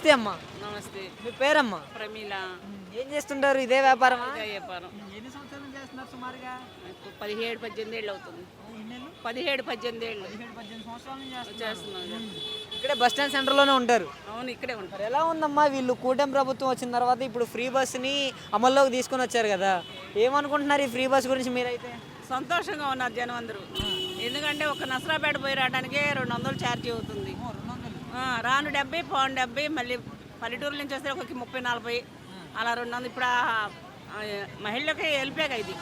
నమస్తే అమ్మా. నమస్తే. మీ పేరమ్మా? ప్రమీల. ఏం చేస్తుంటారు? ఇదే వ్యాపారమా? ఇదే వ్యాపారం. ఎన్ని సంవత్సరాలు చేస్తున్నారు సుమారుగా? ఇప్పుడు 17-18 ఏళ్ళు అవుతుంది. ఎన్నేళ్ళు? 17-18 ఏళ్ళు 17-18 సంవత్సరాల నుంచి చేస్తున్నాం. ఇక్కడే బస్ స్టాండ్ సెంటర్లోనే ఉంటారు. అవును, ఇక్కడే ఉంటారు. మరి ఎలా ఉందమ్మా, వీళ్ళు కూటమి ప్రభుత్వం వచ్చిన తర్వాత ఇప్పుడు ఫ్రీ బస్సుని అమల్లోకి తీసుకొని వచ్చారు కదా, ఏమనుకుంటున్నారు ఈ ఫ్రీ బస్ గురించి మీరైతే? సంతోషంగా ఉన్నారు జనం అందరూ. ఎందుకంటే ఒక నసరాపేట పోయి రావడానికి 200 ఛార్జీ అవుతుంది. రాను 70, పోను 70, మళ్ళీ పల్లెటూరు నుంచి వస్తే ఒక 30-40 అలా 200. ఇప్పుడు మహిళలకి వెళ్ళిపోయాక ఇది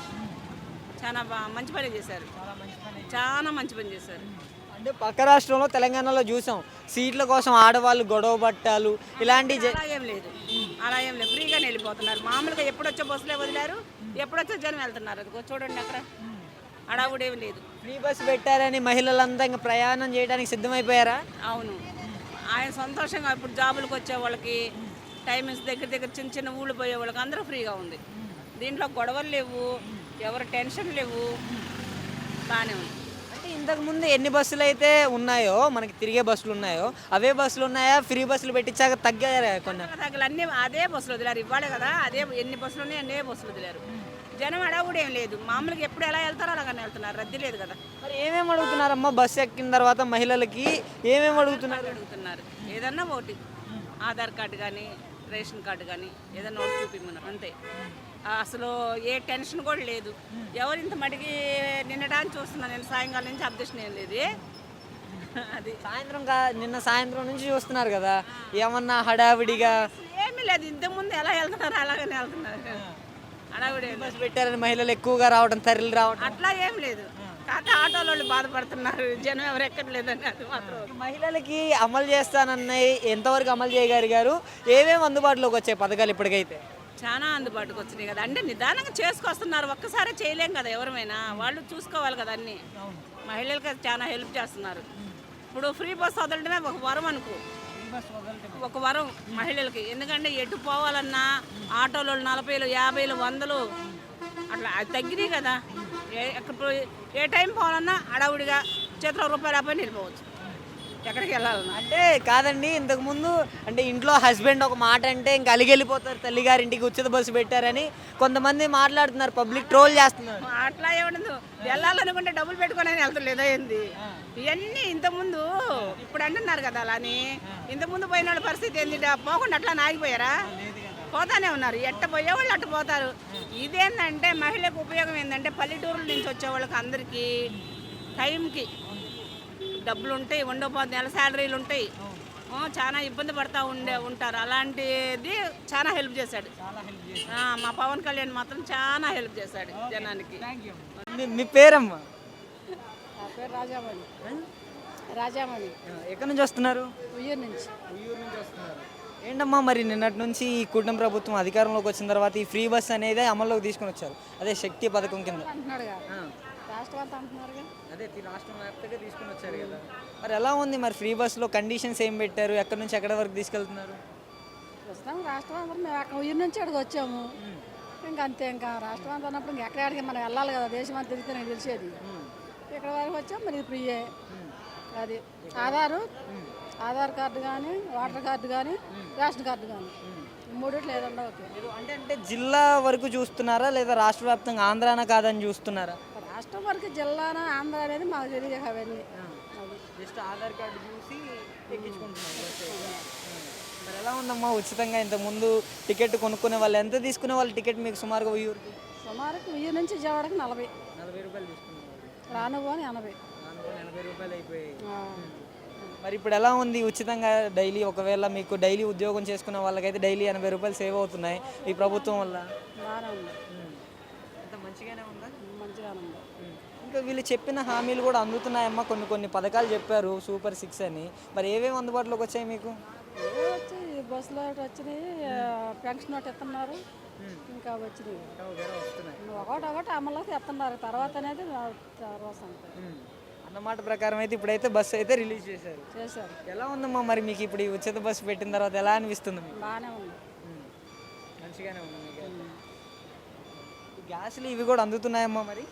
చాలా మంచి పని చేశారు. చాలా మంచి పని చేశారు. అంటే పక్క రాష్ట్రంలో తెలంగాణలో చూసాం, సీట్ల కోసం ఆడవాళ్ళు గొడవ పట్టాలు ఇలాంటి అలా ఏం లేదు. ఫ్రీగానే వెళ్ళిపోతున్నారు. మామూలుగా ఎప్పుడొచ్చే బస్సులే వదిలారు, ఎప్పుడొచ్చే జనం వెళ్తున్నారు. అదిగో చూడండి, అక్కడ అడావుడేమి లేదు. ఫ్రీ బస్ పెట్టారని మహిళలంతా ఇంకా ప్రయాణం చేయడానికి సిద్ధమైపోయారా? అవును, ఆయన సంతోషంగా ఇప్పుడు జాబులకు వచ్చే వాళ్ళకి, టైమింగ్స్ దగ్గర చిన్న చిన్న ఊళ్ళు పోయే వాళ్ళకి అందరూ ఫ్రీగా ఉంది. దీంట్లో గొడవలు లేవు, ఎవరు టెన్షన్ లేవు, బాగానే ఉంది. అంటే ఇంతకుముందు ఎన్ని బస్సులు అయితే ఉన్నాయో, మనకి తిరిగే బస్సులు ఉన్నాయో అవే బస్సులు ఉన్నాయా? ఫ్రీ బస్సులు పెట్టించాక తగ్గారా కొన్ని? తగ్గలు అన్నీ అదే బస్సులు వదిలారు. ఇవ్వాలి కదా, అదే ఎన్ని బస్సులు ఉన్నాయి అన్నీ బస్సులు వదిలారు. జనం అడవుడు ఏం లేదు. మామూలుగా ఎప్పుడు ఎలా వెళ్తారో అలాగనే వెళ్తున్నారు. రద్దీ లేదు కదా. మరి ఏమేమి అడుగుతున్నారమ్మా బస్సు ఎక్కిన తర్వాత మహిళలకి? ఏమేమి అడుగుతున్నారు? ఏదన్నా ఒకటి, ఆధార్ కార్డు కానీ, రేషన్ కార్డు కానీ ఏదన్నా ఒకటి చూపిమ్మను, అంతే. అసలు ఏ టెన్షన్ కూడా లేదు. ఎవరు ఇంత మటుకి నిన్నడానికి చూస్తున్నాను నేను, సాయంకాలం నుంచి అబ్జెక్షన్ ఏం లేదు. అది నిన్న సాయంత్రం నుంచి చూస్తున్నారు కదా, ఏమన్నా హడావిడిగా? ఏమీ లేదు. ఇంతకుముందు ఎలా వెళ్తున్నారు అలాగనే వెళ్తున్నారు. హడావిడి బస్సు పెట్టారని మహిళలు ఎక్కువగా రావడం, తరలి రావడం అట్లా ఏం లేదు. కాకపోతే ఆటోల వాళ్ళు బాధపడుతున్నారు, జనం ఎవరు ఎక్కట్లేదని. అది మాత్రం మహిళలకి అమలు చేస్తానన్నాయి, ఎంతవరకు అమలు చేయగలిగారు? ఏమేమి అందుబాటులోకి వచ్చాయి పథకాలు ఇప్పటికైతే? చాలా అందుబాటుకు వచ్చినాయి కదా. అంటే నిదానంగా చేసుకొస్తున్నారు. ఒక్కసారి చేయలేం కదా ఎవరమైనా, వాళ్ళు చూసుకోవాలి కదా అన్నీ. మహిళలకు చాలా హెల్ప్ చేస్తున్నారు. ఇప్పుడు ఫ్రీ బస్ వదలడమే ఒక వరం అనుకో, ఒక వరం మహిళలకి. ఎందుకంటే ఎటు పోవాలన్నా ఆటోలు 40, 50, 100 అట్లా అది తగ్గినాయి కదా. ఏ టైం పోవాలన్నా అడవుడిగా చేతిలో రూపాయలు లేకపోయినా వెళ్ళిపోవచ్చు ఎక్కడికి వెళ్ళాలన్నా. అంటే కాదండి, ఇంతకుముందు అంటే ఇంట్లో హస్బెండ్ ఒక మాట అంటే ఇంకా అలిగి వెళ్ళిపోతారు, తల్లిగారింటికి ఉచిత బస్సు పెట్టారని కొంతమంది మాట్లాడుతున్నారు, పబ్లిక్ ట్రోల్ చేస్తున్నారు. అట్లా ఏముండదు. వెళ్ళాలనుకుంటే డబ్బులు పెట్టుకొని వెళ్తలేదా ఏంది? ఇవన్నీ ఇంతకుముందు ఇప్పుడు అంటున్నారు కదా అలా అని. ఇంతకుముందు పోయిన వాళ్ళ పరిస్థితి ఏంది? పోకుండా అట్లా ఆగిపోయారా? పోతానే ఉన్నారు. ఎట్ట పోయేవాళ్ళు అట్ట పోతారు. ఇదేంటంటే మహిళకు ఉపయోగం ఏంటంటే పల్లెటూరుల నుంచి వచ్చే వాళ్ళకి అందరికీ టైంకి డబ్బులు ఉంటాయి, ఉండకపోతే నెల శాలరీలు ఉంటాయి, చాలా ఇబ్బంది పడుతూ ఉంటారు. అలాంటిది చాలా హెల్ప్ చేశాడు మా పవన్ కళ్యాణ్. మాత్రం చాలా హెల్ప్ చేశాడు జనానికి. మీ పేరమ్మా? నా పేరు రాజామణి. ఎక్కడి నుంచి వస్తున్నారు? ఉయ్యూరు నుంచి. వస్తున్నారు. ఏంటమ్మా మరి నిన్నటి నుంచి ఈ కూటమి ప్రభుత్వం అధికారంలోకి వచ్చిన తర్వాత ఈ ఫ్రీ బస్ అనేది అమల్లోకి తీసుకొని వచ్చారు, అదే శక్తి పథకం కింద. రాష్ట్రం అంతా అంటున్నారుగా, అదే రాష్ట్రం వ్యాప్తంగా తీసుకొని వచ్చారు కదా. మరి ఎలా ఉంది మరి ఫ్రీ బస్లో కండిషన్స్ ఏం పెట్టారు? ఎక్కడి నుంచి ఎక్కడి వరకు తీసుకెళ్తున్నారు? ప్రస్తుతం రాష్ట్రం అంతా మేము అక్కడ ఉయ్యూరు నుంచి అక్కడికి వచ్చాము. ఇంకా అంతే. ఇంకా రాష్ట్రం అంతా అన్నప్పుడు ఇంకా ఎక్కడికి మనం వెళ్ళాలి కదా, దేశం అంతా తిరిగితే నాకు తెలిసేది. ఇక్కడ వరకు వచ్చాము. మరి ఫ్రీయే. అది ఆధార్ కార్డు కానీ, వాటర్ కార్డు కానీ, రేషన్ కార్డు కానీ, మూడిట్లో ఏదన్నా ఓకే. అంటే జిల్లా వరకు చూస్తున్నారా లేదా రాష్ట్ర వ్యాప్తంగా ఆంధ్రానా కాదని చూస్తున్నారా? రాష్ట్రం వరకు జిల్లానా ఆంధ్ర అనేది మాకు తెలియదు అవన్నీ. జస్ట్ ఆధార్ కార్డు చూసి ఎక్కించుకుంటున్నారు. మరి ఎలా ఉందమ్మా ఉచితంగా? ఇంతకుముందు టికెట్ కొనుక్కునే వాళ్ళు ఎంత తీసుకునే వాళ్ళు టికెట్ మీకు సుమారుగా ఉయ్యూరుకి? సుమారుకి ఉయ్యూరు నుంచి విజయవాడకి 40 రూపాయలు తీసుకున్నారు. రానుపోని 80 రూపాయలు అయిపోయాయి. మరి ఇప్పుడు ఎలా ఉంది ఉచితంగా డైలీ? ఒకవేళ మీకు డైలీ ఉద్యోగం చేసుకున్న వాళ్ళకైతే డైలీ 80 రూపాయలు సేవ్ అవుతున్నాయి ఈ ప్రభుత్వం వల్ల. బాగానే ఉంది. అంత మంచిగానే ఉందా? మంచిగానే ఉంది. ఇంకా వీళ్ళు చెప్పిన హామీలు కూడా అందుతున్నాయమ్మా. కొన్ని పథకాలు చెప్పారు, సూపర్ 6 అని. మరి ఏమేమి అందుబాటులోకి వచ్చాయి మీకు? వచ్చి బస్సులో వచ్చినాయి, పెన్షన్ ఒకటి ఇస్తున్నారు, ఇంకా వచ్చినాయి ఒకటి అమల్లోకి ఇస్తున్నారు. తర్వాత అనేది అన్నమాట ప్రకారం అయితే ఇప్పుడైతే బస్సు అయితే రిలీజ్ చేశారు. ఎలా ఉందమ్మా మరి మీకు ఇప్పుడు ఈ ఉచిత బస్సు పెట్టిన తర్వాత ఎలా అనిపిస్తుంది? బాగానే ఉంది. మంచిగానే ఉంది. గ్యాస్లు ఇవి కూడా అందుతున్నాయమ్మా మరి?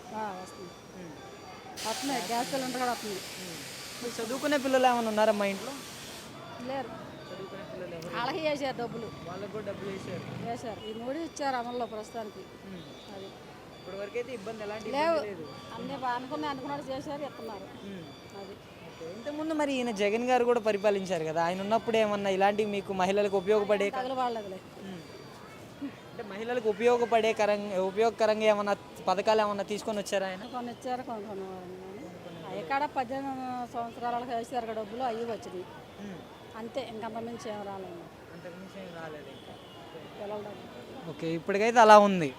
వస్తున్నాయి, గ్యాస్ సిలిండర్ కూడా వస్తుంది. చదువుకునే పిల్లలు ఏమైనా ఉన్నారమ్మా ఇంట్లో? లేరు. వాళ్ళకి వేసారు డబ్బులు, వాళ్ళకు కూడా డబ్బులు వేసారు. వేశారు. ఈ మూడు ఇచ్చారు అమల్లో ప్రస్తుతానికి. అది ఇప్పటి వరకు అయితే ఇబ్బంది ఎలాంటి లేవు, ఇబ్బంది లేదు. అన్నీ అనుకున్నాడు చేశారు, ఇస్తున్నారు. అది ఓకే. ఇంతకుముందు మరి ఈయన జగన్ గారు కూడా పరిపాలించారు కదా, ఆయన ఉన్నప్పుడు ఏమన్నా ఇలాంటివి మీకు మహిళలకు ఉపయోగపడే తగులు వాళ్ళదిలే. అంటే మహిళలకు ఉపయోగకరంగా ఏమన్నా పథకాలు ఏమన్నా తీసుకొని వచ్చారా ఆయన? కొన్ని ఇచ్చారు, కొన్ని అవి కాడ 18 సంవత్సరాలకు వేసారు కదా డబ్బులు, అవి వచ్చినాయి అంతే. ఇంకంత మించి ఏం రాలేదు అంతకుమించి ఏం రాలేదు ఇంకా. పిల్లల డబ్బులు. ఓకే, ఇప్పటికైతే అలా ఉంది.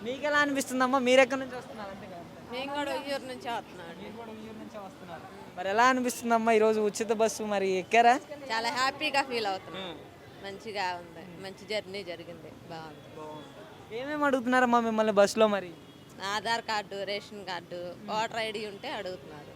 మీకు ఎలా అనిపిస్తుందమ్మా? మీరు ఎక్కడి నుంచి వస్తున్నారు? అంతే కదా, మేము కూడా ఉయ్యూరు నుంచి వస్తున్నాం. మీరు కూడా ఉయ్యూరు నుంచే వస్తున్నారు. మరి ఎలా అనిపిస్తుందమ్మా ఈరోజు ఉచిత బస్సు మరి ఎక్కారా? చాలా హ్యాపీగా ఫీల్ అవుతున్నాం. మంచిగా ఉంది, మంచి జర్నీ జరిగింది, బాగుంది. ఏమేమి అడుగుతున్నారమ్మా మిమ్మల్ని బస్సులో? మరి Aadhaar card, ration card, voter ID ఉంటే అడుగుతున్నారు.